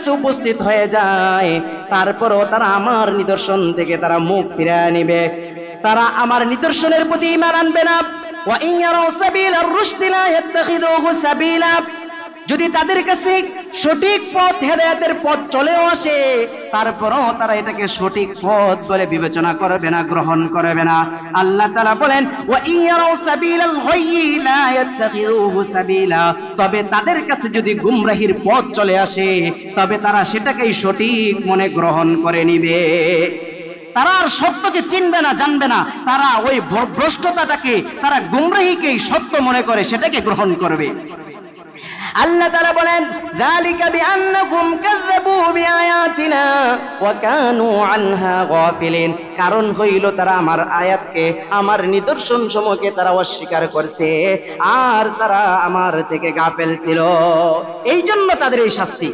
কাছে উপস্থিত হয়ে যায়, তারপরও তারা আমার নিদর্শন থেকে তারা মুখ ফিরিয়ে নেবে, তারা আমার নিদর্শনের প্রতি ঈমান আনবে না। ওয়া ইন ইয়ারাউ সাবিলার রুশদি লা ইয়াত্তাখিযুহু সাবিলা, যদি তাদের কাছে সঠিক পথ হেদায়েতের পথ চলেও আসে, তারপরও তারা এটাকে সঠিক পথ বলে বিবেচনা করবে না, গ্রহণ করবে না। আল্লাহ তাআলা বলেন ওয়া ইয়ারাউ সাবিলাল গায়য়ি লা ইয়াত্তাখিযুহু সাবিলা, তবে তাদের কাছে যদি গুমরাহির পথ চলে আসে, তবে তারা সেটাকেই সঠিক মনে গ্রহণ করে নিবে। তারা আর সত্যকে চিনবে না, জানবে না, তারা ওই ভ্রষ্টতাটাকে, তারা গুমরাহিকেই সত্য মনে করে সেটাকে গ্রহণ করবে। আল্লাহ তাআলা বলেন যালিকা বিআন্নাকুম কাযযাবু বিআয়াতিনা ওয়া কানু আনহা গাফিলিন, কারণ হইল তারা আমার আয়াতকে, আমার নিদর্শন সমূহকে তারা অস্বীকার করছে আর তারা আমার থেকে গাফেল ছিল, এই জন্য তাদের এই শাস্তি।